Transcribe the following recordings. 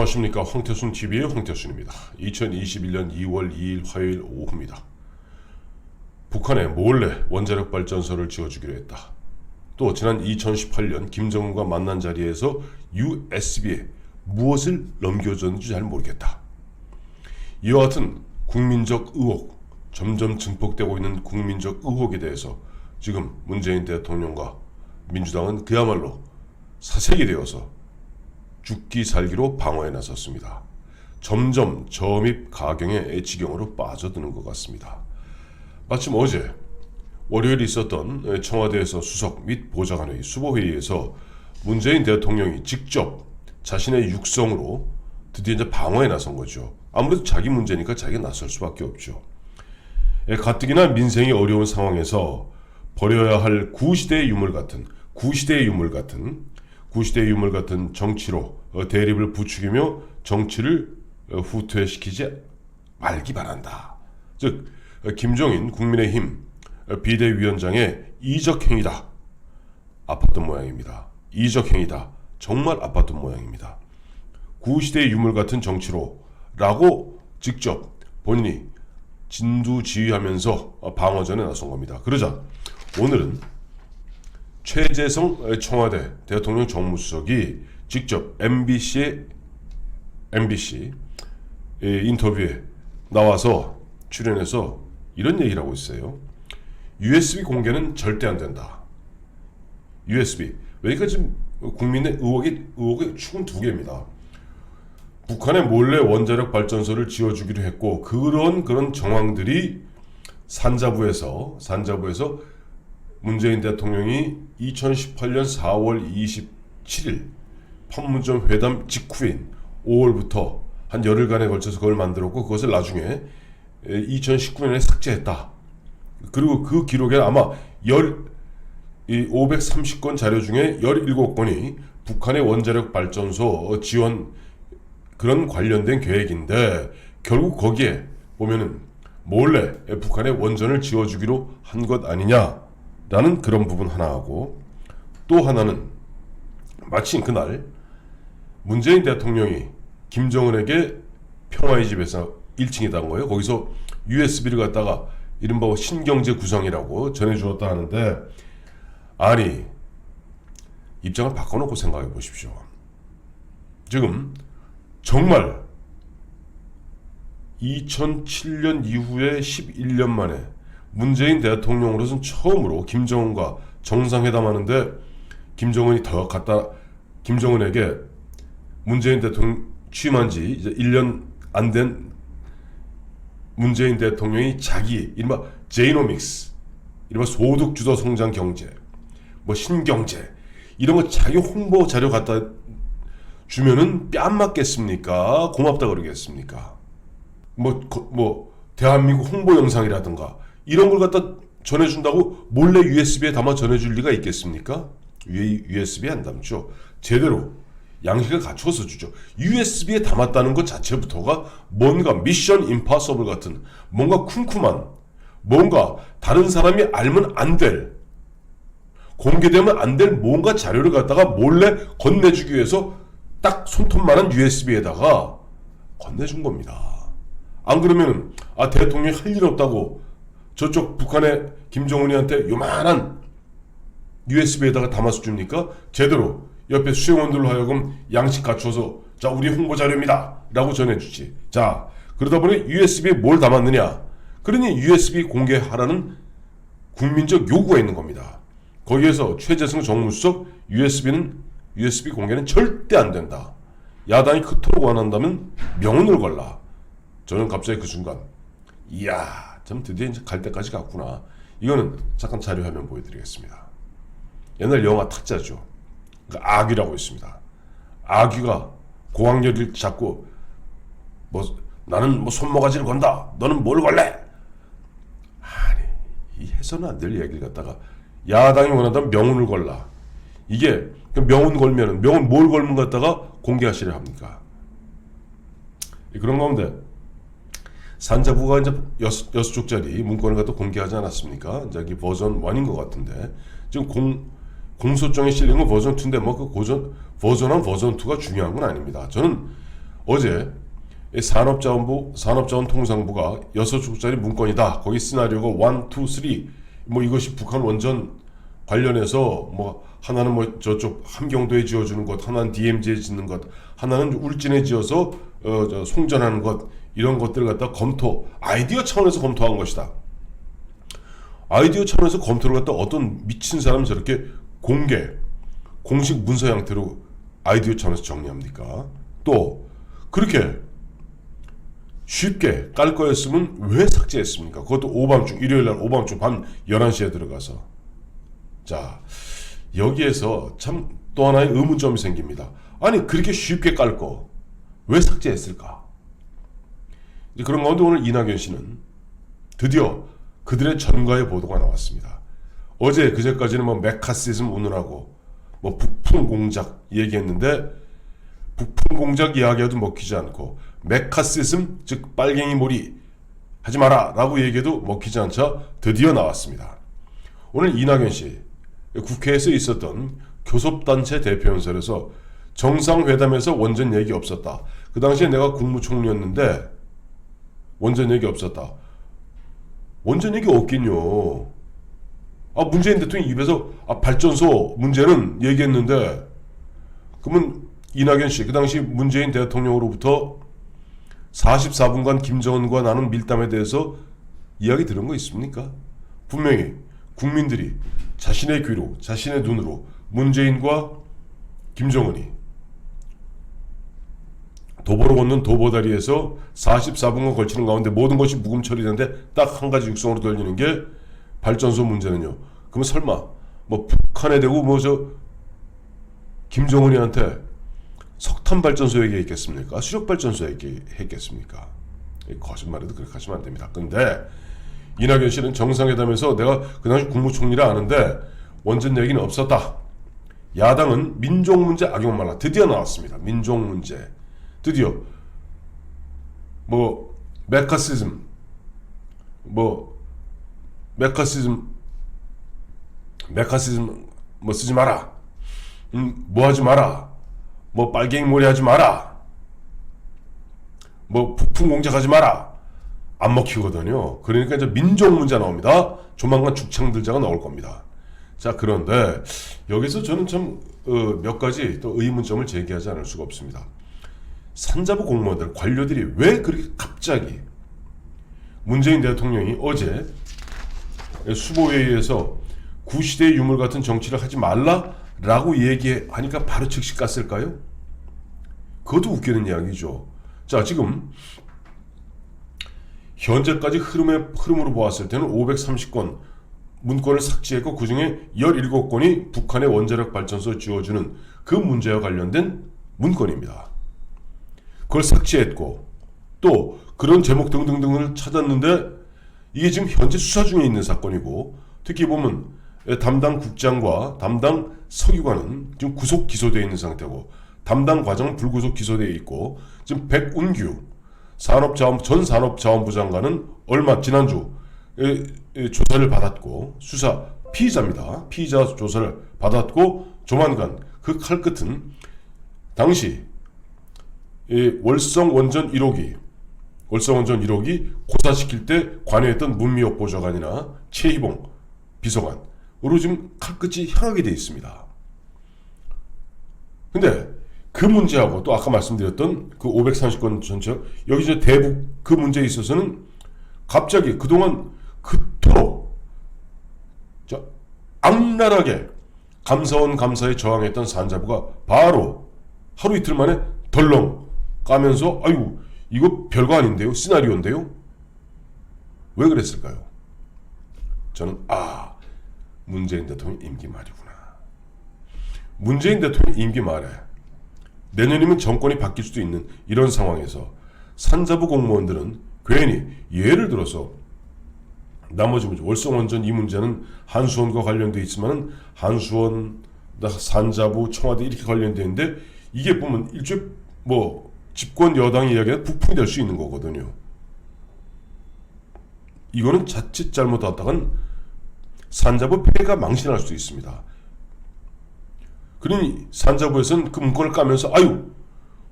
안녕하십니까. 황태순TV의 황태순입니다. 2021년 2월 2일 화요일 오후입니다. 북한에 몰래 원자력 발전소를 지어주기로 했다. 또 지난 2018년 김정은과 만난 자리에서 USB에 무엇을 넘겨줬는지 잘 모르겠다. 이와 같은 국민적 의혹, 점점 증폭되고 있는 국민적 의혹에 대해서 지금 문재인 대통령과 민주당은 그야말로 사색이 되어서 죽기 살기로 방어에 나섰습니다. 점점 저밀 가경의 지경으로 빠져드는 것 같습니다. 마침 어제 월요일 있었던 청와대에서 수석 및 보좌관의 수보회의에서 문재인 대통령이 직접 자신의 육성으로 드디어 이제 방어에 나선 거죠. 아무래도 자기 문제니까 자기가 나설 수밖에 없죠. 가뜩이나 민생이 어려운 상황에서 버려야 할 구시대의 유물 같은 정치로 대립을 부추기며 정치를 후퇴시키지 말기 바란다. 즉 김종인 국민의힘 비대위원장의 이적 행위다. 아팠던 모양입니다. 이적 행위다. 정말 아팠던 모양입니다. 구시대의 유물 같은 정치로 라고 직접 본인이 진두지휘하면서 방어전에 나선 겁니다. 그러자 오늘은 최재성 청와대 대통령 정무수석이 직접 MBC 인터뷰에 나와서 출연해서 이런 얘기를 하고 있어요. USB 공개는 절대 안 된다. USB. 그러니까 지금 국민의 의혹의 축은 두 개입니다. 북한에 몰래 원자력 발전소를 지어주기로 했고 그런 정황들이 산자부에서 문재인 대통령이 2018년 4월 27일 판문점 회담 직후인 5월부터 한 열흘간에 걸쳐서 그걸 만들었고 그것을 나중에 2019년에 삭제했다. 그리고 그 기록에 아마 530건 자료 중에 17건이 북한의 원자력 발전소 지원 그런 관련된 계획인데 결국 거기에 보면은 몰래 북한의 원전을 지어주기로 한 것 아니냐라는 그런 부분 하나하고 또 하나는 마침 그날 문재인 대통령이 김정은에게 평화의 집에서 1층이던 거예요. 거기서 USB를 갖다가 이른바 신경제 구성이라고 전해주었다 하는데 아니 입장을 바꿔놓고 생각해 보십시오. 지금 정말 2007년 이후에 11년 만에 문재인 대통령으로서는 처음으로 김정은과 정상회담하는데 김정은에게 문재인 대통령 취임한 지 이제 1년 안 된 문재인 대통령이 자기 이른바 제이노믹스, 이른바 소득주도 성장 경제, 신경제 이런 거 자기 홍보 자료 갖다 주면은 뺨 맞겠습니까? 고맙다 그러겠습니까? 대한민국 홍보 영상이라든가 이런 걸 갖다 전해준다고 몰래 USB에 담아 전해줄 리가 있겠습니까? USB에 안 담죠. 제대로 양식을 갖춰서 주죠. USB에 담았다는 것 자체부터가 뭔가 미션 임파서블 같은 뭔가 쿰쿰한 뭔가 다른 사람이 알면 안 될 공개되면 안 될 뭔가 자료를 갖다가 몰래 건네주기 위해서 딱 손톱만한 USB에다가 건네준 겁니다. 안 그러면 대통령이 할 일 없다고 저쪽 북한의 김정은이한테 요만한 USB에다가 담아서 줍니까? 제대로 옆에 수행원들로 하여금 양식 갖춰서 자 우리 홍보 자료입니다 라고 전해주지. 자 그러다 보니 USB에 뭘 담았느냐, 그러니 USB 공개하라는 국민적 요구가 있는 겁니다. 거기에서 최재성 정무수석 USB 공개는 절대 안 된다. 야당이 그토록 원한다면 명운을 걸라. 저는 갑자기 그 순간 이야 참 드디어 이제 갈 때까지 갔구나. 이거는 잠깐 자료 화면 보여드리겠습니다. 옛날 영화 타짜죠. 그러니까 아귀라고 있습니다. 아귀가 고학년을 잡고 나는 손모가지를 건다. 너는 뭘 걸래? 아니 이 해서는 안 될 얘기를 갖다가 야당이 원한다면 명운을 걸라. 이게 명운 걸면은 명운 뭘 걸면 갖다가 공개하시려 합니까? 그런 가운데 산자부가 이제 6쪽짜리 문건을 갖다 공개하지 않았습니까? 이제 이게 버전 1인 것 같은데 지금 공소장에 실린 건 버전 2인데 그 버전 1, 버전 2가 중요한 건 아닙니다. 저는 어제 산업자원통상부가 6쪽짜리 문건이다. 거기 시나리오가 1, 2, 3 뭐 이것이 북한 원전 관련해서 뭐 하나는 뭐 저쪽 함경도에 지어주는 것, 하나는 DMZ에 짓는 것, 하나는 울진에 지어서 송전하는 것, 이런 것들을 갖다 아이디어 차원에서 검토한 것이다. 아이디어 차원에서 검토를 갖다 어떤 미친 사람이 저렇게 공식 문서 형태로 아이디어 차원에서 정리합니까? 또 그렇게 쉽게 깔 거였으면 왜 삭제했습니까? 그것도 오밤중, 일요일날 오밤중 밤 11시에 들어가서. 자, 여기에서 참 또 하나의 의문점이 생깁니다. 아니 그렇게 쉽게 깔 거 왜 삭제했을까? 이제 그런 가운데 오늘 이낙연 씨는 드디어 그들의 전가의 보도가 나왔습니다. 어제 그제까지는 뭐 메카시즘 운운하고 뭐 북풍 공작 얘기했는데 북풍 공작 이야기해도 먹히지 않고 메카시즘 즉 빨갱이 몰이 하지 마라 라고 얘기해도 먹히지 않자 드디어 나왔습니다. 오늘 이낙연 씨 국회에서 있었던 교섭단체 대표연설에서 정상회담에서 원전 얘기 없었다. 그 당시에 내가 국무총리였는데 원전 얘기 없었다. 원전 얘기 없긴요. 문재인 대통령 입에서 발전소 문제는 얘기했는데 그러면 이낙연 씨 그 당시 문재인 대통령으로부터 44분간 김정은과 나눈 밀담에 대해서 이야기 들은 거 있습니까? 분명히 국민들이 자신의 귀로 자신의 눈으로 문재인과 김정은이 도보로 걷는 도보다리에서 44분간 걸치는 가운데 모든 것이 묵음 처리되는데 딱 한 가지 육성으로 들리는 게 발전소 문제는요. 그러면 설마 뭐 북한에 대고 김정은이한테 석탄 발전소 얘기했겠습니까? 수력 발전소 얘기했겠습니까? 거짓말해도 그렇게 하시면 안 됩니다. 근데 이낙연 씨는 정상회담에서 내가 그 당시 국무총리라 아는데 원전 얘기는 없었다. 야당은 민족 문제 악용 말라. 드디어 나왔습니다. 민족 문제. 드디어 메카시즘 쓰지 마라. 하지 마라. 빨갱이 몰이 하지 마라. 북풍 공작하지 마라. 안 먹히거든요. 그러니까 이제 민족 문제 나옵니다. 조만간 죽창들자가 나올 겁니다. 자, 그런데 여기서 저는 참 몇 가지 또 의문점을 제기하지 않을 수가 없습니다. 산자부 공무원들, 관료들이 왜 그렇게 갑자기 문재인 대통령이 어제 수보회의에서 구시대의 유물 같은 정치를 하지 말라라고 얘기하니까 바로 즉시 깠을까요? 그것도 웃기는 이야기죠. 자, 지금 현재까지 흐름으로 보았을 때는 530건 문건을 삭제했고 그 중에 17건이 북한의 원자력 발전소 지어주는 그 문제와 관련된 문건입니다. 그걸 삭제했고 또 그런 제목 등등등을 찾았는데 이게 지금 현재 수사 중에 있는 사건이고 특히 보면 담당 국장과 담당 서기관은 지금 구속 기소되어 있는 상태고 담당 과장은 불구속 기소되어 있고 지금 백운규 전 산업자원부 장관은 지난주 조사를 받았고 수사 피의자입니다. 피의자 조사를 받았고 조만간 그 칼끝은 당시 월성 원전 1호기 고사시킬 때 관여했던 문미옥 보좌관이나 최희봉 비서관으로 지금 칼끝이 향하게 되어 있습니다. 근데 그 문제하고 또 아까 말씀드렸던 그 530건 전체 여기 이제 대북 그 문제에 있어서는 갑자기 그동안 그토록 악랄하게 감사원 감사에 저항했던 산자부가 바로 하루 이틀 만에 덜렁 까면서 아이고 이거 별거 아닌데요? 시나리오인데요? 왜 그랬을까요? 저는 문재인 대통령 임기 말이구나. 문재인 대통령 임기 말에 내년이면 정권이 바뀔 수도 있는 이런 상황에서 산자부 공무원들은 괜히 예를 들어서 나머지 문제 월성원전 이 문제는 한수원과 관련되어 있지만 한수원, 산자부, 청와대 이렇게 관련되어 있는데 이게 보면 일종의 집권 여당의 이야기가 북풍이 될 수 있는 거거든요. 이거는 자칫 잘못하다간 산자부 폐해가 망신할 수도 있습니다. 그러니 산자부에서는 그 문건을 까면서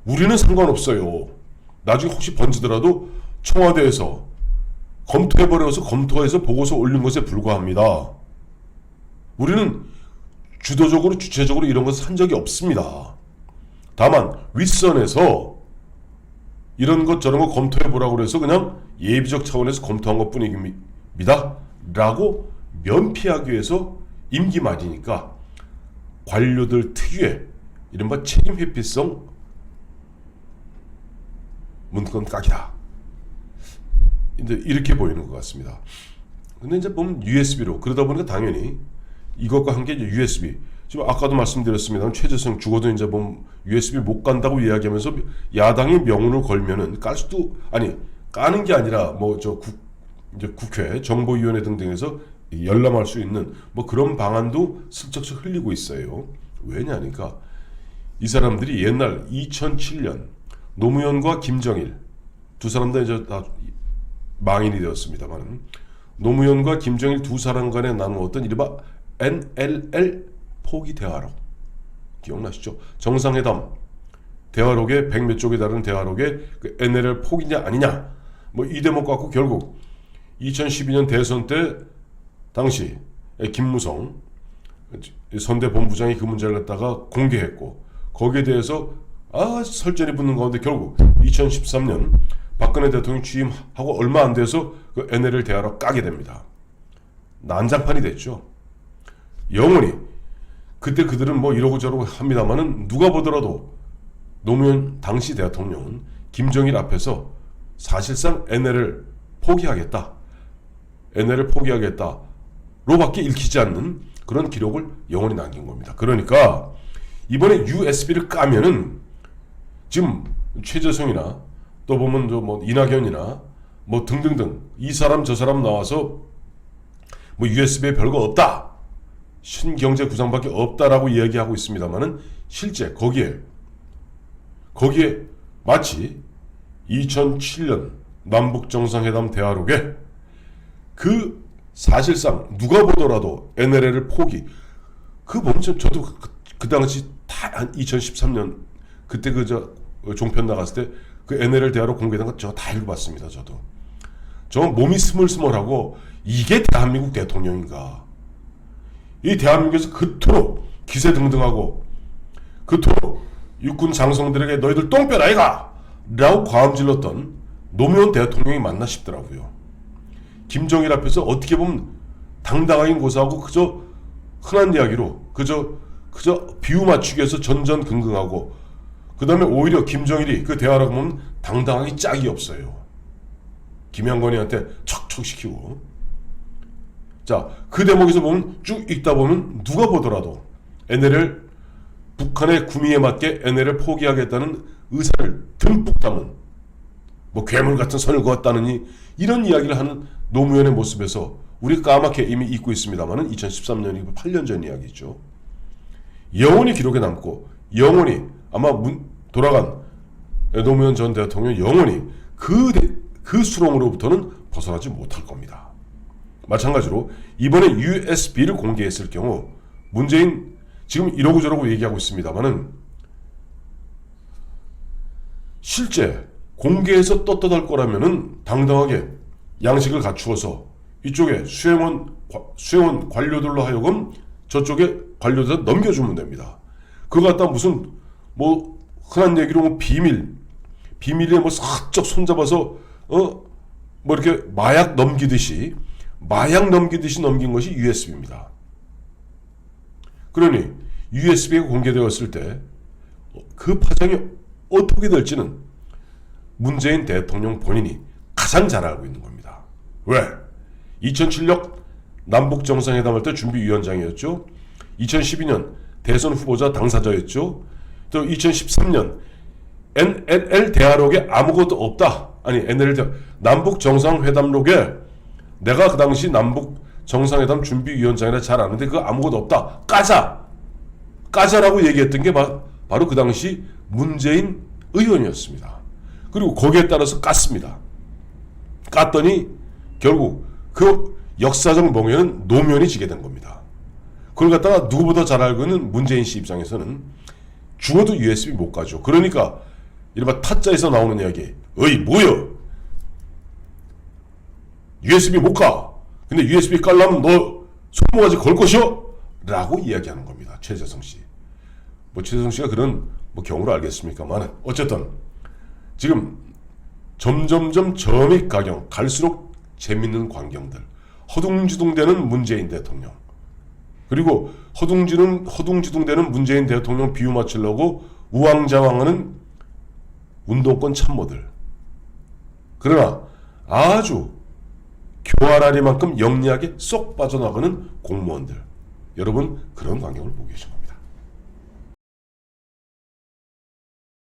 우리는 상관없어요. 나중에 혹시 번지더라도 청와대에서 검토해서 보고서 올린 것에 불과합니다. 우리는 주도적으로 주체적으로 이런 것을 한 적이 없습니다. 다만 윗선에서 이런 것 저런 거 검토해보라고 그래서 그냥 예비적 차원에서 검토한 것 뿐입니다 라고 면피하기 위해서 임기 말이니까 관료들 특유의 이른바 책임 회피성 문건 까기다. 이제 이렇게 보이는 것 같습니다. 근데 이제 보면 USB로 그러다 보니까 당연히 이것과 함께 이제 USB 지금 아까도 말씀드렸습니다. 최재성 죽어도 이제 보면 USB 못 간다고 이야기하면서 야당이 명운을 걸면은 깔 수도 아니 까는 게 아니라 뭐 이제 국회 정보위원회 등등에서 열람할 수 있는 뭐 그런 방안도 슬쩍슬쩍 흘리고 있어요. 왜냐니까 이 사람들이 옛날 2007년 노무현과 김정일 두 사람 다 이제 다 망인이 되었습니다만 노무현과 김정일 두 사람 간에 나누었던 이른바 NLL 포기 대화록 기억나시죠? 정상회담 대화록에 100몇 쪽에 달하는 대화록에 그 NLL 포기냐 아니냐 뭐 이 대목 갖고 결국 2012년 대선 때 당시 김무성 선대본부장이 그 문제를 갖다가 공개했고 거기에 대해서 설전이 붙는 가운데 결국 2013년 박근혜 대통령 취임하고 얼마 안 돼서 그 NLL 대화록 까게 됩니다. 난장판이 됐죠. 영원히 그때 그들은 뭐 이러고 저러고 합니다만은 누가 보더라도 노무현 당시 대통령은 김정일 앞에서 사실상 NLL을 포기하겠다로밖에 읽히지 않는 그런 기록을 영원히 남긴 겁니다. 그러니까 이번에 USB를 까면은 지금 최재성이나 또 보면 뭐 이낙연이나 뭐 등등등 이 사람 저 사람 나와서 뭐 USB에 별거 없다. 신경제 구상밖에 없다라고 이야기하고 있습니다만은 실제 거기에 마치 2007년 남북정상회담 대화록에 그 사실상 누가 보더라도 NLL을 포기 그 보면 저도 그 당시 다 한 2013년 그때 종편 나갔을 때 그 NLL 대화록 공개된 거 저 다 읽어봤습니다. 저 몸이 스물스물하고 이게 대한민국 대통령인가? 이 대한민국에서 그토록 기세등등하고 그토록 육군 장성들에게 너희들 똥별 아이가! 라고 과음질렀던 노무현 대통령이 맞나 싶더라고요. 김정일 앞에서 어떻게 보면 당당하게 고사하고 그저 흔한 이야기로 그저 비유 맞추기 위해서 전전긍긍하고 그 다음에 오히려 김정일이 그 대화라고 보면 당당하게 짝이 없어요. 김영건이한테 척척시키고 자, 그 대목에서 보면 쭉 읽다 보면 누가 보더라도 NLL 북한의 구미에 맞게 NLL을 포기하겠다는 의사를 듬뿍 담은 뭐 괴물 같은 선을 그었다느니 이런 이야기를 하는 노무현의 모습에서 우리 까맣게 이미 잊고 있습니다만은 2013년이고 8년 전 이야기죠. 영원히 기록에 남고 영원히 아마 돌아간 노무현 전 대통령 영원히 그 수렁으로부터는 벗어나지 못할 겁니다. 마찬가지로 이번에 USB를 공개했을 경우 문재인 지금 이러고 저러고 얘기하고 있습니다만은 실제 공개해서 떳떳할 거라면은 당당하게 양식을 갖추어서 이쪽에 수행원 관료들로 하여금 저쪽에 관료들 넘겨주면 됩니다. 그거 갖다 무슨 뭐 흔한 얘기로 뭐 비밀에 뭐 살짝 손잡아서 뭐 이렇게 마약 넘기듯이 넘긴 것이 USB입니다. 그러니 USB가 공개되었을 때 그 파장이 어떻게 될지는 문재인 대통령 본인이 가장 잘 알고 있는 겁니다. 왜? 2007년 남북정상회담 할 때 준비위원장이었죠. 2012년 대선 후보자 당사자였죠. 또 2013년 NLL 대화록에 아무것도 없다. 아니 NLL 남북정상회담록에 내가 그 당시 남북정상회담 준비위원장이라 잘 아는데 그거 아무것도 없다. 까자라고 얘기했던 게 바로 그 당시 문재인 의원이었습니다. 그리고 거기에 따라서 깠습니다. 깠더니 결국 그 역사적 몽에는 노무현이 지게 된 겁니다. 그걸 갖다가 누구보다 잘 알고 있는 문재인 씨 입장에서는 죽어도 USB 못 가죠. 그러니까 이른바 타짜에서 나오는 이야기. 어이 뭐여? USB 못 가. 근데 USB 깔려면 너 손모가지 걸 것이여? 라고 이야기하는 겁니다. 최재성 씨. 뭐 최재성 씨가 그런 뭐 경우를 알겠습니까만 어쨌든 지금 점점점 점이 가경 갈수록 재밌는 광경들. 허둥지둥대는 문재인 대통령. 그리고 허둥지둥대는 문재인 대통령 비유 맞추려고 우왕좌왕하는 운동권 참모들. 그러나 아주 교활하리만큼 영리하게 쏙 빠져나가는 공무원들. 여러분 그런 광경을 보고 계신 겁니다.